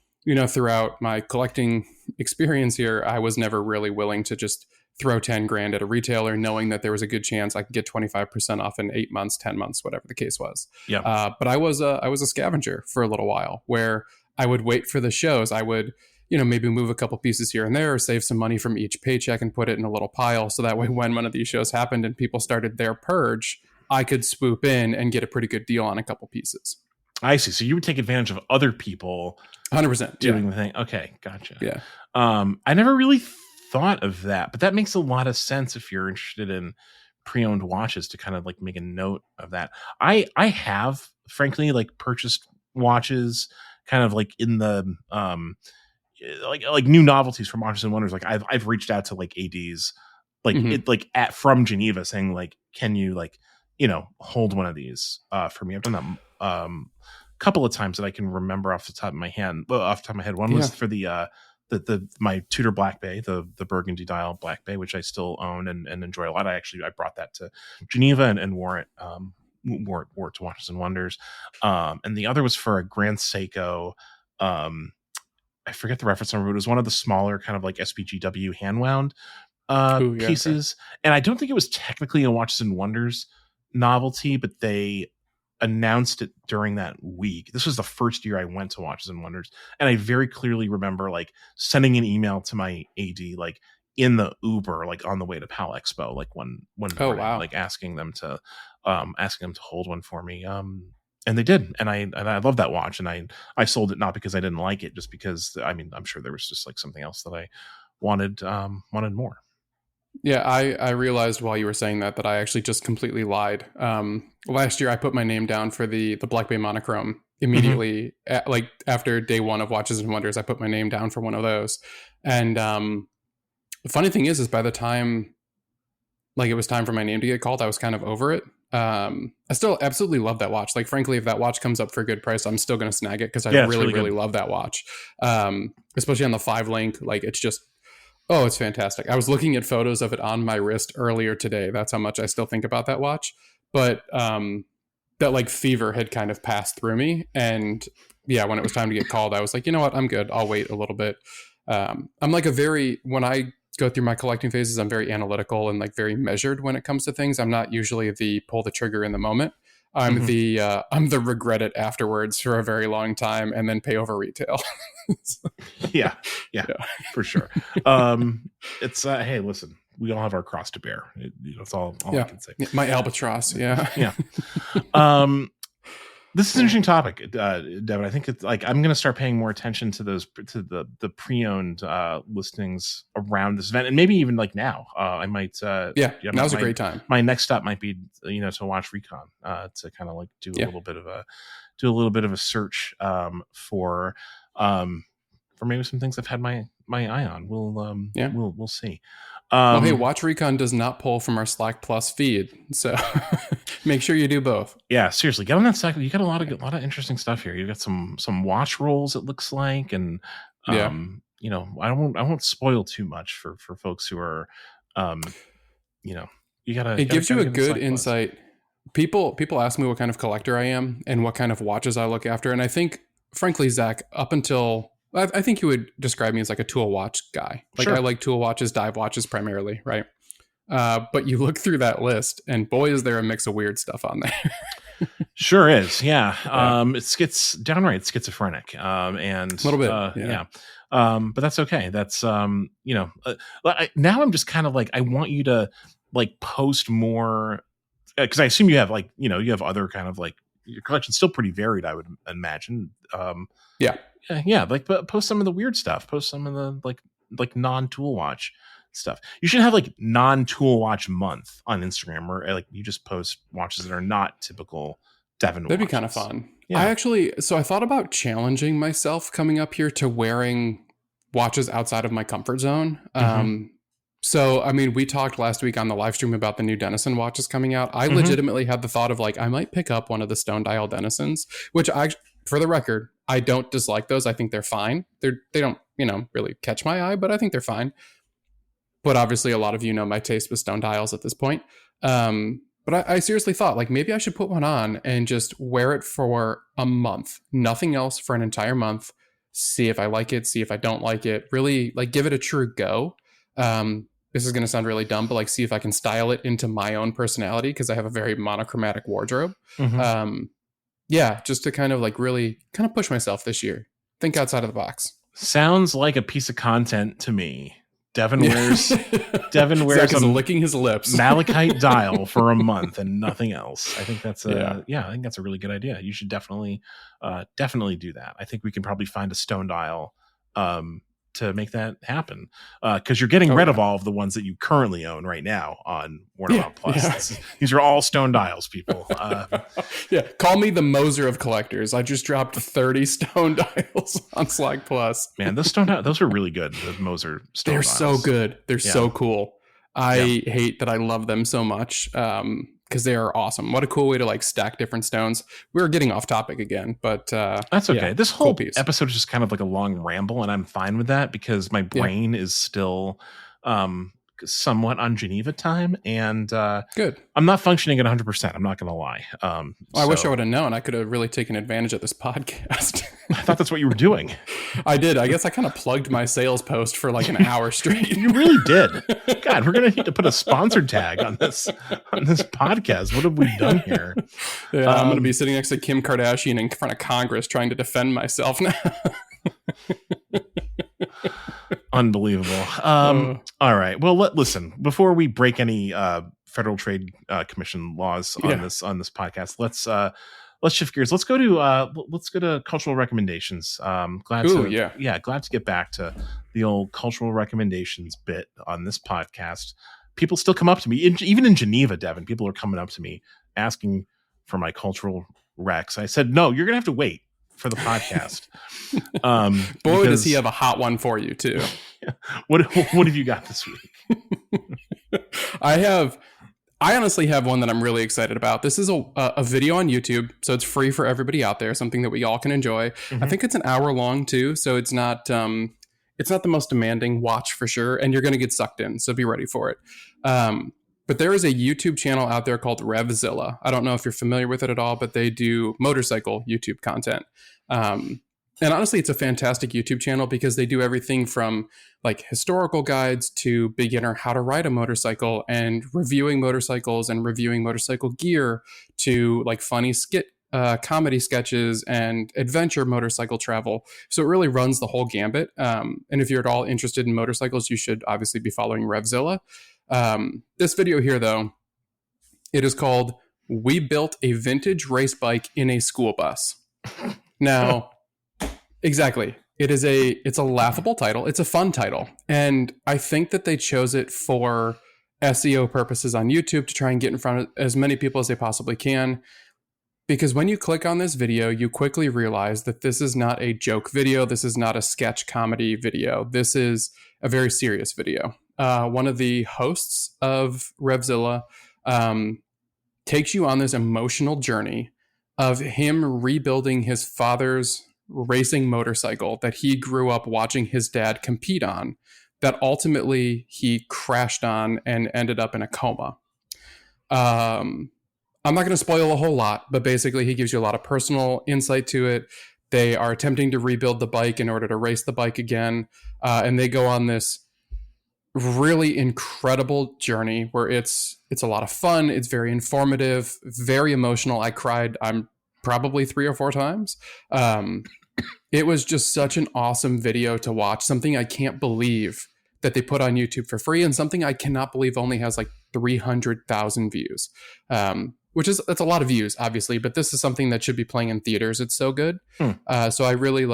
throughout my collecting experience here, I was never really willing to just throw 10 grand at a retailer, knowing that there was a good chance I could get 25% off in 8 months, 10 months, whatever the case was. Yeah. But I was a scavenger for a little while where I would wait for the shows. I would, maybe move a couple pieces here and there, or save some money from each paycheck and put it in a little pile. So that way, when one of these shows happened and people started their purge, I could swoop in and get a pretty good deal on a couple pieces. I see. So you would take advantage of other people 100% doing the thing. Okay. Gotcha. Yeah. I never really thought of that, but that makes a lot of sense if you're interested in pre-owned watches to kind of like make a note of that. I have frankly like purchased watches kind of like in the like new novelties from Watches and Wonders. Like I've reached out to like ADs like mm-hmm. From Geneva saying like, can you like hold one of these for me? I've done that couple of times that I can remember off the top of my head. One was for the my Tudor Black Bay, the burgundy dial Black Bay, which I still own and enjoy a lot. I brought that to Geneva and wore it to Watches and Wonders. And the other was for a Grand Seiko. I forget the reference number, but it was one of the smaller kind of like SPGW hand wound pieces. Okay. And I don't think it was technically a Watches and Wonders novelty, but they announced it during that week. This was the first year I went to Watches and Wonders, and I very clearly remember like sending an email to my AD like in the Uber like on the way to PAL Expo like one morning, like asking them to hold one for me. And they did, and I love that watch, and I sold it not because I didn't like it, just because I'm sure there was just like something else that I wanted more. Yeah, I realized while you were saying that I actually just completely lied. Last year, I put my name down for the Black Bay monochrome immediately, mm-hmm. Like after day one of Watches and Wonders. I put my name down for one of those, and the funny thing is by the time like it was time for my name to get called, I was kind of over it. I still absolutely love that watch. Like, frankly, if that watch comes up for a good price, I'm still going to snag it because I really love that watch. Especially on the 5-link, like it's just. Oh, it's fantastic. I was looking at photos of it on my wrist earlier today. That's how much I still think about that watch. But that like fever had kind of passed through me. And yeah, when it was time to get called, I was like, you know what? I'm good. I'll wait a little bit. I'm like when I go through my collecting phases, I'm very analytical and like very measured when it comes to things. I'm not usually the pull the trigger in the moment. I'm mm-hmm. I'm the regret it afterwards for a very long time and then pay over retail. yeah, for sure. It's hey, listen, we all have our cross to bear. That's all I can say. My albatross. Yeah. This is an interesting topic, Devin. I think it's like I'm going to start paying more attention to the pre-owned listings around this event, and maybe even like now. I might. Now's a great time. My next stop might be to WatchRecon to kind of like do a little bit of a search for maybe some things I've had my eye on. We'll see. Well, hey, WatchRecon does not pull from our Slack Plus feed, so make sure you do both. Yeah, seriously, get on that Slack. You got a lot of interesting stuff here. You got some watch rolls, it looks like, and I won't spoil too much for folks who are, you gotta. It gives you a good insight. People ask me what kind of collector I am and what kind of watches I look after, and I think, frankly, Zach, up until I think you would describe me as like a tool watch guy. Like sure. I like tool watches, dive watches primarily, right? But you look through that list, and boy, is there a mix of weird stuff on there. Sure is, yeah. It's downright schizophrenic, and a little bit, yeah. But that's okay. That's now I'm just kind of like I want you to like post more because I assume you have like you have other kind of like your collection's still pretty varied. I would imagine. Yeah. Like, but post some of the weird stuff. Post some of the like non-tool watch stuff. You should have like non-tool watch month on Instagram, where like you just post watches that are not typical Devin watches. That'd be kind of fun. Yeah. I thought about challenging myself coming up here to wearing watches outside of my comfort zone. So, I mean, we talked last week on the live stream about the new Denison watches coming out. I legitimately had the thought of like, I might pick up one of the stone dial Denisons, which for the record, I don't dislike those. I think they're fine. They don't, really catch my eye, but I think they're fine. But obviously a lot of you know my taste with stone dials at this point. But I seriously thought like maybe I should put one on and just wear it for a month, nothing else for an entire month. See if I like it, see if I don't like it, really like give it a true go. This is going to sound really dumb, but like see if I can style it into my own personality because I have a very monochromatic wardrobe. Just to kind of like really kind of push myself this year. Think outside of the box. Sounds like a piece of content to me. Devin wears Zach is licking his lips. malachite dial for a month and nothing else. I think that's I think that's a really good idea. You should definitely do that. I think we can probably find a stone dial to make that happen because you're getting rid of all of the ones that you currently own right now on Warner Plus. These are all stone dials, people. Call me the Moser of collectors. I just dropped 30 stone dials on Slag Plus. Man, those stone dials, those are really good. The Moser stone They're dials. So good. They're so cool. I hate that I love them so much because they are awesome. What a cool way to like stack different stones. We're getting off topic again, but that's okay. This whole episode is just kind of like a long ramble, and I'm fine with that because my brain is still somewhat on Geneva time, and good. I'm not functioning at 100%. I'm not going to lie. I wish I would have known. I could have really taken advantage of this podcast. I thought that's what you were doing. I did. I guess I kind of plugged my sales post for like an hour straight. You really did. God, we're going to need to put a sponsor tag on this podcast. What have we done here? Yeah, I'm going to be sitting next to Kim Kardashian in front of Congress trying to defend myself now. Unbelievable. All right. Well, listen, before we break any Federal Trade Commission laws on this podcast, let's shift gears. Let's go to cultural recommendations. Glad to get back to the old cultural recommendations bit on this podcast. People still come up to me, even in Geneva, Devin. People are coming up to me asking for my cultural recs. I said, no, you're gonna have to wait for the podcast. Boy, does he have a hot one for you too. What have you got this week? I honestly have one that I'm really excited about. This is a video on YouTube, so it's free for everybody out there, something that we all can enjoy. I think it's an hour long too, so it's not the most demanding watch for sure, and you're going to get sucked in, so be ready for it. But there is a YouTube channel out there called Revzilla. I don't know if you're familiar with it at all, but they do motorcycle YouTube content. And honestly, it's a fantastic YouTube channel because they do everything from like historical guides to beginner how to ride a motorcycle and reviewing motorcycles and reviewing motorcycle gear to like funny comedy sketches and adventure motorcycle travel. So it really runs the whole gambit. And if you're at all interested in motorcycles, you should obviously be following Revzilla. This video here, though, it is called "We Built a Vintage Race Bike in a School Bus." Now, exactly. It's a laughable title. It's a fun title. And I think that they chose it for SEO purposes on YouTube to try and get in front of as many people as they possibly can. Because when you click on this video, you quickly realize that this is not a joke video. This is not a sketch comedy video. This is a very serious video. One of the hosts of Revzilla takes you on this emotional journey of him rebuilding his father's racing motorcycle that he grew up watching his dad compete on, that ultimately he crashed on and ended up in a coma. I'm not going to spoil a whole lot, but basically he gives you a lot of personal insight to it. They are attempting to rebuild the bike in order to race the bike again. And they go on this really incredible journey where it's a lot of fun. It's very informative, very emotional. I cried, probably 3 or 4 times. It was just such an awesome video to watch. Something I can't believe that they put on YouTube for free, and something I cannot believe only has like 300,000 views. That's a lot of views, obviously, but this is something that should be playing in theaters. It's so good. So I really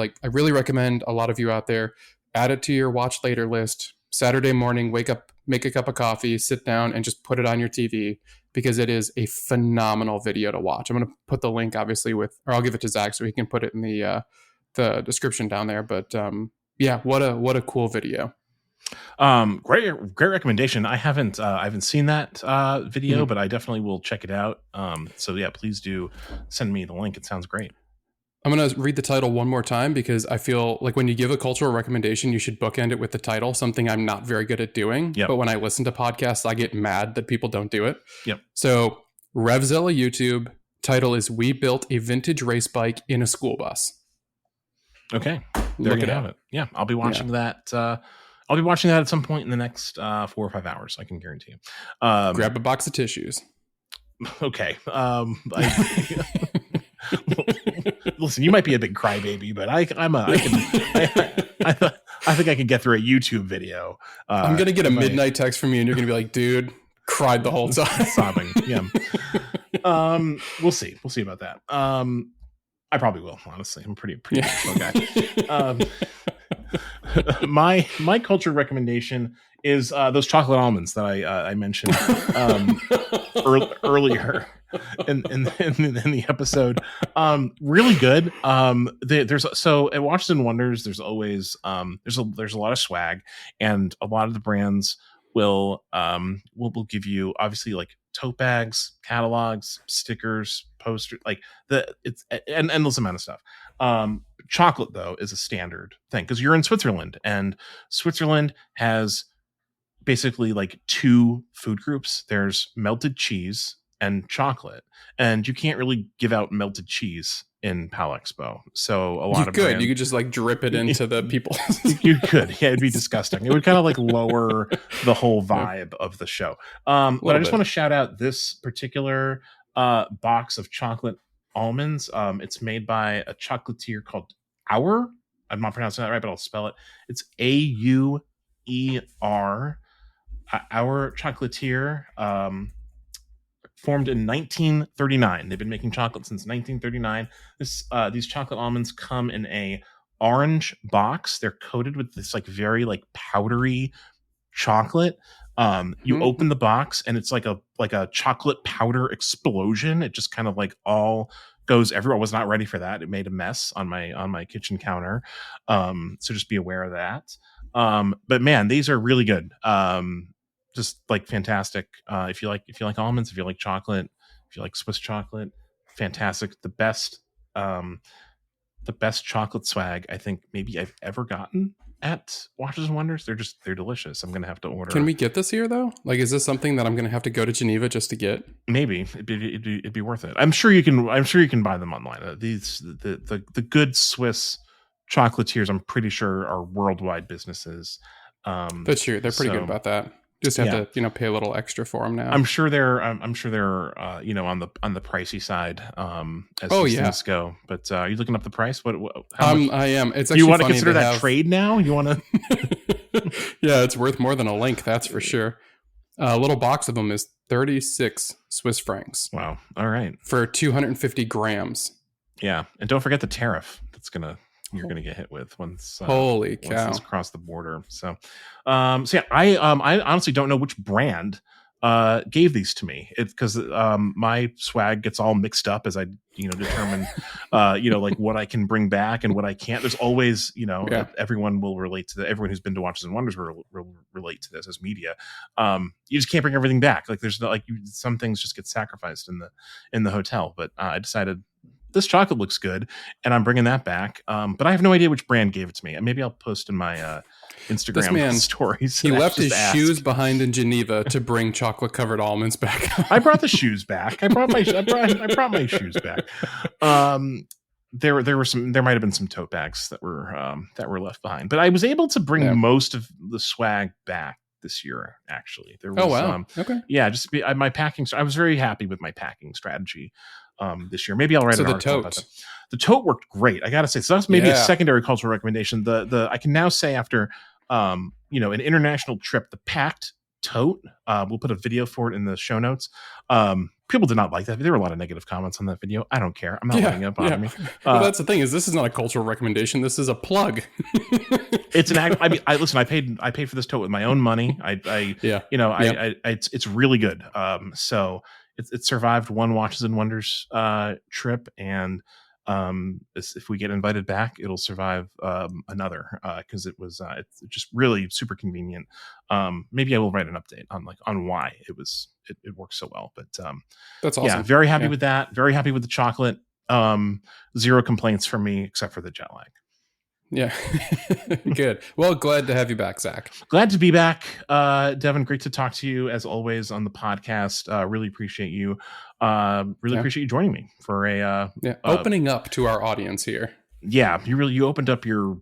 recommend a lot of you out there add it to your watch later list. Saturday morning, wake up, make a cup of coffee, sit down, and just put it on your TV because it is a phenomenal video to watch. I'm going to put the link, obviously, or I'll give it to Zach so he can put it in the description down there. But yeah, what a cool video. Great recommendation. I haven't seen that video, but I definitely will check it out. So yeah, please do send me the link. It sounds great. I'm going to read the title one more time because I feel like when you give a cultural recommendation, you should bookend it with the title, something I'm not very good at doing. Yep. But when I listen to podcasts, I get mad that people don't do it. Yep. So Revzilla YouTube, title is We Built a Vintage Race Bike in a School Bus. Okay. There you have it. Yeah, I'll be watching that. I'll be watching that at some point in the next 4 or 5 hours. I can guarantee you. Grab a box of tissues. Okay. Listen, you might be a big crybaby, but I think I can get through a YouTube video. I'm gonna get a midnight text from you, and you're gonna be like, "Dude, cried the whole time, sobbing." Yeah. We'll see. We'll see about that. I probably will. Honestly, I'm pretty guy. My culture recommendation is those chocolate almonds that I mentioned earlier in the episode. Really good. There's so at Watches and Wonders, there's always there's a lot of swag, and a lot of the brands will give you obviously like tote bags, catalogs, stickers, posters, like it's an endless amount of stuff. Chocolate though is a standard thing because you're in Switzerland, and Switzerland has basically like 2 food groups. There's melted cheese and chocolate, and you can't really give out melted cheese in PAL Expo. So a lot of you could just like drip it into the people. You could. Yeah, it'd be disgusting. It would kind of like lower the whole vibe of the show. But I just want to shout out this particular box of chocolate almonds. It's made by a chocolatier called Our. I'm not pronouncing that right, but I'll spell it. It's AUER. Our chocolatier. Formed in 1939. They've been making chocolate since 1939. These chocolate almonds come in a orange box. They're coated with this like very like powdery chocolate. You open the box and it's like a chocolate powder explosion. It just kind of like all goes everywhere. I was not ready for that. It made a mess on my kitchen counter. So just be aware of that. But man, these are really good. Just like fantastic. If you like almonds, if you like chocolate, if you like Swiss chocolate, fantastic. The best chocolate swag I think maybe I've ever gotten at Watches and Wonders. They're delicious. I'm gonna have to order. Can we get this here though? Like, is this something that I'm gonna have to go to Geneva just to get? Maybe it'd be worth it. I'm sure you can buy them online. The good Swiss chocolatiers, I'm pretty sure, are worldwide businesses. That's true. They're pretty good about that. Just have to, pay a little extra for them now. I'm sure they're, on the pricey side, as things go. But are you looking up the price? How much? I am. It's actually do you want to consider that trade now? You want to? Yeah, it's worth more than a link. That's for sure. A little box of them is 36 Swiss francs. Wow. All right. For 250 grams. Yeah, and don't forget the tariff. You're going to get hit with once. Holy cow! Once it's across the border. So yeah, I honestly don't know which brand gave these to me. It's because my swag gets all mixed up as I determine like what I can bring back and what I can't. There's always everyone will relate to everyone who's been to Watches and Wonders will relate to this as media. You just can't bring everything back. Like there's some things just get sacrificed in the hotel. But I decided this chocolate looks good, and I'm bringing that back. But I have no idea which brand gave it to me. Maybe I'll post in my Instagram stories. He left his shoes behind in Geneva to bring chocolate covered almonds back. I brought the shoes back. I brought my shoes back. There might have been some tote bags that were left behind, but I was able to bring most of the swag back this year. Actually, there was, oh wow, okay, yeah, my packing. I was very happy with my packing strategy. This year, maybe I'll write an article about that. The tote worked great. I gotta say, so that's maybe a secondary cultural recommendation. I can now say after an international trip, the packed tote. We'll put a video for it in the show notes. people did not like that. There were a lot of negative comments on that video. I don't care. I'm not letting it bother me. Well, that's the thing, is this is not a cultural recommendation. This is a plug. It's an act. I mean, listen, I paid for this tote with my own money. It's really good. So it survived one Watches and Wonders trip, and if we get invited back, it'll survive another, because it's just really super convenient. Maybe I will write an update on why it works so well. But that's awesome. Yeah, very happy with that. Very happy with the chocolate. Zero complaints from me except for the jet lag. Yeah. Good. Well, glad to have you back, Zach. Glad to be back. Devin, great to talk to you as always on the podcast. Really appreciate you. Appreciate you joining me for a opening up to our audience here. Yeah, you opened up your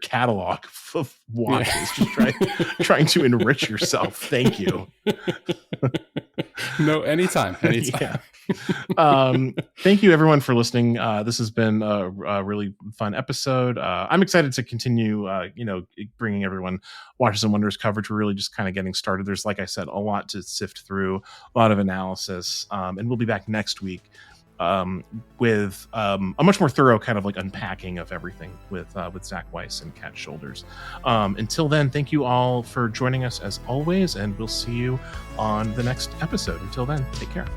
catalog of watches, just trying to enrich yourself. Thank you. No, anytime. Yeah. Thank you everyone for listening. This has been a really fun episode. I'm excited to continue bringing everyone Watches and Wonders coverage. We're really just kind of getting started. There's, like I said, a lot to sift through, a lot of analysis, and we'll be back next week with a much more thorough kind of unpacking of everything with Zach Weiss and Kat Shoulders. Until then, thank you all for joining us as always, and we'll see you on the next episode. Until then, take care.